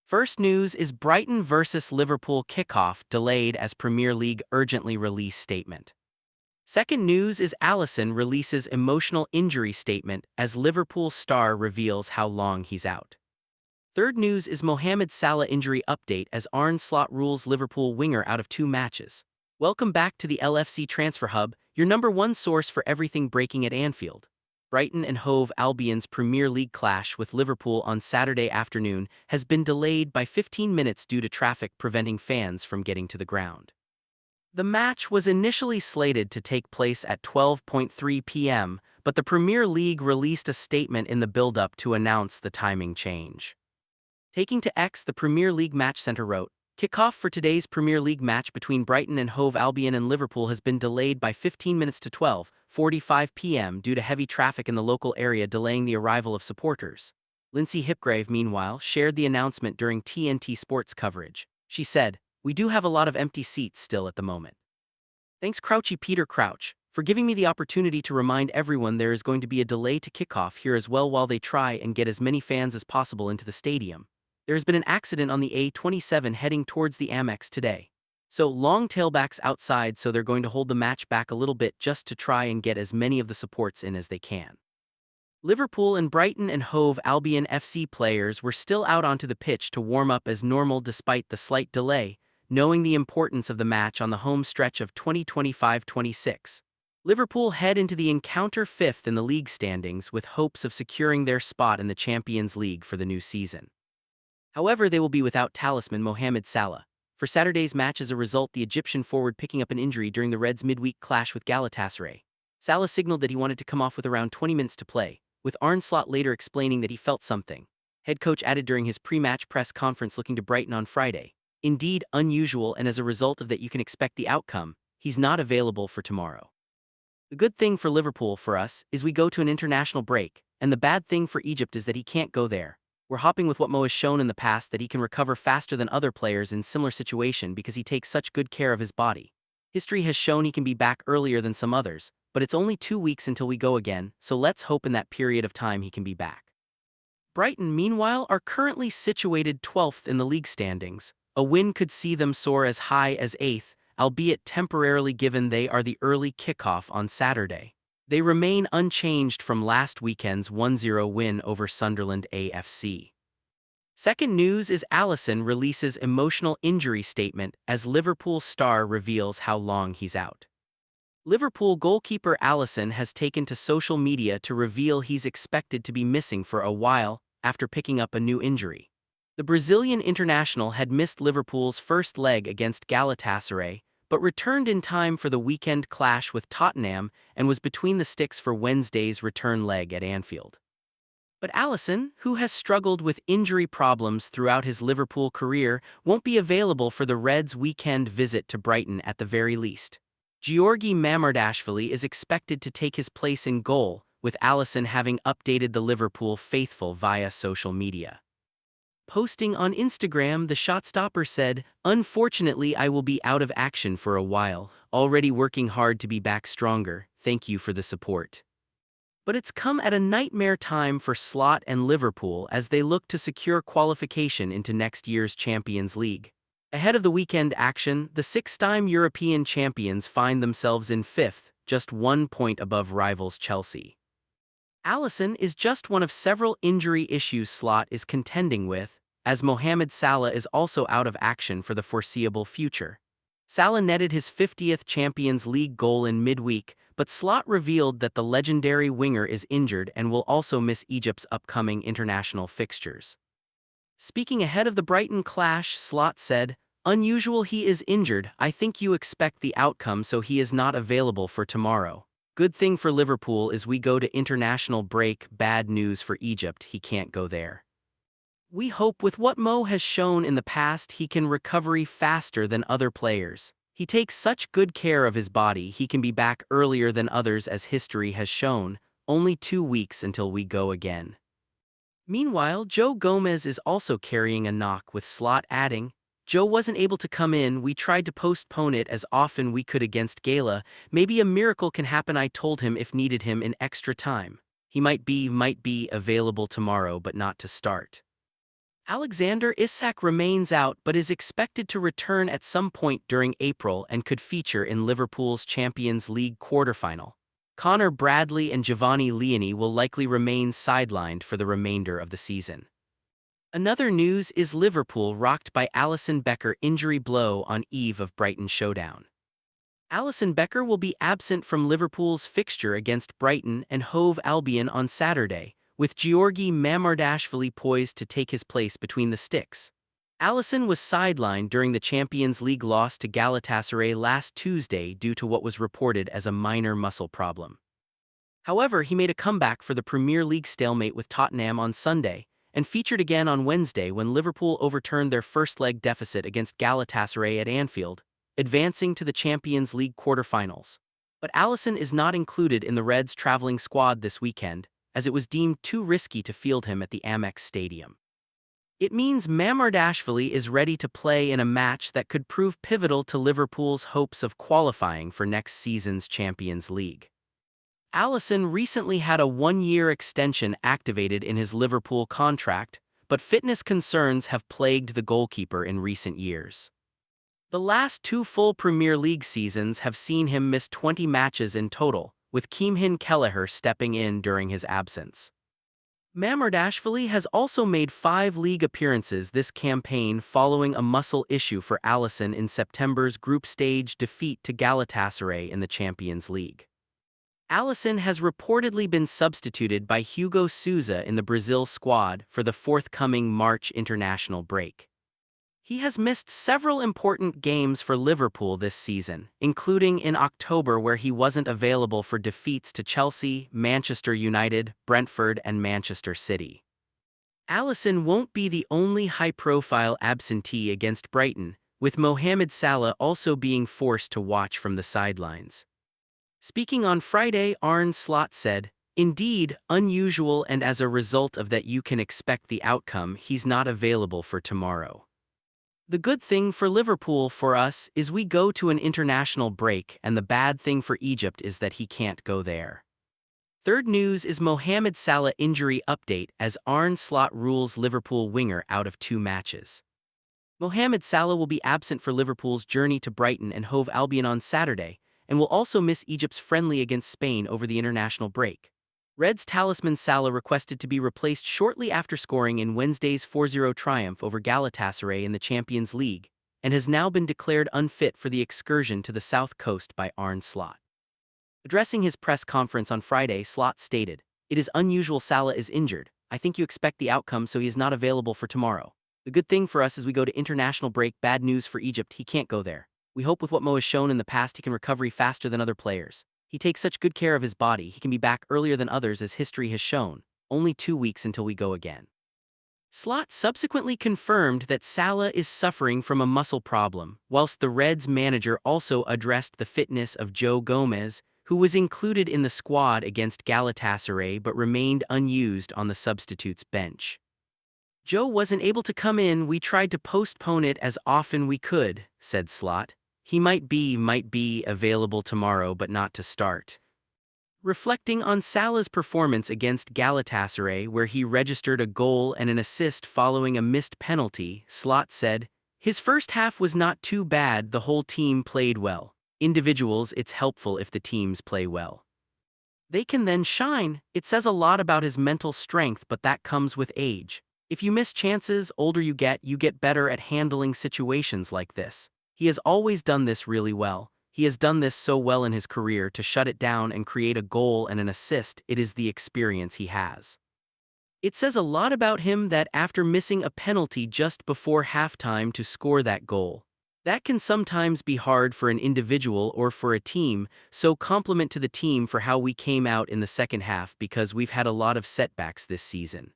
First news is Brighton vs Liverpool kickoff delayed as Premier League urgently release statement. Second news is Alisson releases emotional injury statement as Liverpool star reveals how long he's out. Third news is Mohamed Salah injury update as Arne Slot rules Liverpool winger out of 2 matches. Welcome back to the LFC Transfer Hub, your number one source for everything breaking at Anfield. Brighton and Hove Albion's Premier League clash with Liverpool on Saturday afternoon has been delayed by 15 minutes due to traffic preventing fans from getting to the ground. The match was initially slated to take place at 12:03 p.m., but the Premier League released a statement in the build-up to announce the timing change. Taking to X, the Premier League Match Center wrote, "Kickoff for today's Premier League match between Brighton and Hove Albion and Liverpool has been delayed by 15 minutes to 12:45 p.m. due to heavy traffic in the local area delaying the arrival of supporters." Lindsay Hipgrave, meanwhile, shared the announcement during TNT Sports coverage. She said, "We do have a lot of empty seats still at the moment. Thanks Crouchy Peter Crouch for giving me the opportunity to remind everyone there is going to be a delay to kickoff here as well while they try and get as many fans as possible into the stadium. There has been an accident on the A27 heading towards the Amex today. So long tailbacks outside, so they're going to hold the match back a little bit just to try and get as many of the supports in as they can." Liverpool and Brighton and Hove Albion FC players were still out onto the pitch to warm up as normal despite the slight delay, knowing the importance of the match on the home stretch of 2025-26. Liverpool head into the encounter fifth in the league standings with hopes of securing their spot in the Champions League for the new season. However, they will be without talisman Mohamed Salah for Saturday's match as a result the Egyptian forward picking up an injury during the Reds' midweek clash with Galatasaray. Salah signaled that he wanted to come off with around 20 minutes to play, with Arne Slot later explaining that he felt something. Head coach added during his pre-match press conference looking to Brighton on Friday, "Indeed unusual, and as a result of that you can expect the outcome, he's not available for tomorrow. The good thing for Liverpool for us is we go to an international break, and the bad thing for Egypt is that he can't go there. We're hopping with what Mo has shown in the past that he can recover faster than other players in similar situation because he takes such good care of his body. History has shown he can be back earlier than some others, but it's only 2 weeks until we go again, so let's hope in that period of time he can be back." Brighton, meanwhile, are currently situated 12th in the league standings. A win could see them soar as high as 8th, albeit temporarily given they are the early kickoff on Saturday. They remain unchanged from last weekend's 1-0 win over Sunderland AFC. Second news is Alisson releases emotional injury statement as Liverpool star reveals how long he's out. Liverpool goalkeeper Alisson has taken to social media to reveal he's expected to be missing for a while after picking up a new injury. The Brazilian international had missed Liverpool's first leg against Galatasaray, but returned in time for the weekend clash with Tottenham and was between the sticks for Wednesday's return leg at Anfield. But Alisson, who has struggled with injury problems throughout his Liverpool career, won't be available for the Reds' weekend visit to Brighton at the very least. Georgi Mamardashvili is expected to take his place in goal, with Alisson having updated the Liverpool faithful via social media. Posting on Instagram, the shot-stopper said, "Unfortunately, I will be out of action for a while, already working hard to be back stronger, thank you for the support." But it's come at a nightmare time for Slot and Liverpool as they look to secure qualification into next year's Champions League. Ahead of the weekend action, the six-time European champions find themselves in fifth, just 1 point above rivals Chelsea. Alisson is just one of several injury issues Slot is contending with, as Mohamed Salah is also out of action for the foreseeable future. Salah netted his 50th Champions League goal in midweek, but Slot revealed that the legendary winger is injured and will also miss Egypt's upcoming international fixtures. Speaking ahead of the Brighton clash, Slot said, "Unusual, he is injured. I think you expect the outcome, so he is not available for tomorrow. Good thing for Liverpool is we go to international break, bad news for Egypt, he can't go there. We hope with what Mo has shown in the past he can recover faster than other players. He takes such good care of his body he can be back earlier than others as history has shown, only 2 weeks until we go again." Meanwhile, Joe Gomez is also carrying a knock, with Slot adding, "Joe wasn't able to come in, we tried to postpone it as often we could against Gala, maybe a miracle can happen. I told him if needed him in extra time. He might be available tomorrow but not to start." Alexander Isak remains out but is expected to return at some point during April and could feature in Liverpool's Champions League quarterfinal. Connor Bradley and Giovanni Leoni will likely remain sidelined for the remainder of the season. Another news is Liverpool rocked by Alisson Becker injury blow on eve of Brighton showdown. Alisson Becker will be absent from Liverpool's fixture against Brighton and Hove Albion on Saturday, with Georgi Mamardashvili poised to take his place between the sticks. Alisson was sidelined during the Champions League loss to Galatasaray last Tuesday due to what was reported as a minor muscle problem. However, he made a comeback for the Premier League stalemate with Tottenham on Sunday, and featured again on Wednesday when Liverpool overturned their first-leg deficit against Galatasaray at Anfield, advancing to the Champions League quarterfinals. But Alisson is not included in the Reds' traveling squad this weekend, as it was deemed too risky to field him at the Amex Stadium. It means Mamardashvili is ready to play in a match that could prove pivotal to Liverpool's hopes of qualifying for next season's Champions League. Alisson recently had a one-year extension activated in his Liverpool contract, but fitness concerns have plagued the goalkeeper in recent years. The last two full Premier League seasons have seen him miss 20 matches in total, with Keemhin Kelleher stepping in during his absence. Mamardashvili has also made 5 league appearances this campaign following a muscle issue for Alisson in September's group stage defeat to Galatasaray in the Champions League. Alisson has reportedly been substituted by Hugo Souza in the Brazil squad for the forthcoming March international break. He has missed several important games for Liverpool this season, including in October where he wasn't available for defeats to Chelsea, Manchester United, Brentford and Manchester City. Alisson won't be the only high-profile absentee against Brighton, with Mohamed Salah also being forced to watch from the sidelines. Speaking on Friday, Arne Slot said, "Indeed, unusual, and as a result of that you can expect the outcome, he's not available for tomorrow. The good thing for Liverpool for us is we go to an international break, and the bad thing for Egypt is that he can't go there." Third news is Mohamed Salah injury update as Arne Slot rules Liverpool winger out of 2 matches. Mohamed Salah will be absent for Liverpool's journey to Brighton and Hove Albion on Saturday, and will also miss Egypt's friendly against Spain over the international break. Reds talisman Salah requested to be replaced shortly after scoring in Wednesday's 4-0 triumph over Galatasaray in the Champions League, and has now been declared unfit for the excursion to the South Coast by Arne Slot. Addressing his press conference on Friday, Slot stated, "It is unusual Salah is injured. I think you expect the outcome, so he is not available for tomorrow. The good thing for us is we go to international break. Bad news for Egypt, he can't go there. We hope with what Mo has shown in the past he can recover faster than other players. He takes such good care of his body, he can be back earlier than others as history has shown. Only 2 weeks until we go again." Slot subsequently confirmed that Salah is suffering from a muscle problem, whilst the Reds manager also addressed the fitness of Joe Gomez, who was included in the squad against Galatasaray but remained unused on the substitutes bench. "Joe wasn't able to come in, we tried to postpone it as often we could," said Slot. "He might be available tomorrow but not to start." Reflecting on Salah's performance against Galatasaray where he registered a goal and an assist following a missed penalty, Slot said, "His first half was not too bad, the whole team played well. Individuals, it's helpful if the teams play well. They can then shine. It says a lot about his mental strength, but that comes with age. If you miss chances, older you get better at handling situations like this. He has always done this really well. He has done this so well in his career to shut it down and create a goal and an assist. It is the experience he has. It says a lot about him that after missing a penalty just before halftime to score that goal. That can sometimes be hard for an individual or for a team, so compliment to the team for how we came out in the second half because we've had a lot of setbacks this season.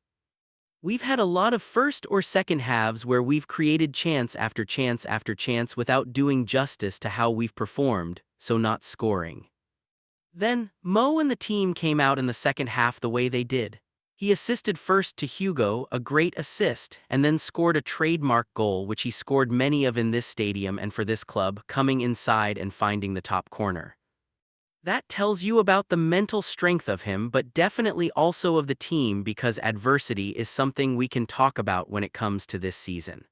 We've had a lot of first or second halves where we've created chance after chance after chance without doing justice to how we've performed, so not scoring. Then, Mo and the team came out in the second half the way they did. He assisted first to Hugo, a great assist, and then scored a trademark goal which he scored many of in this stadium and for this club, coming inside and finding the top corner. That tells you about the mental strength of him, but definitely also of the team because adversity is something we can talk about when it comes to this season.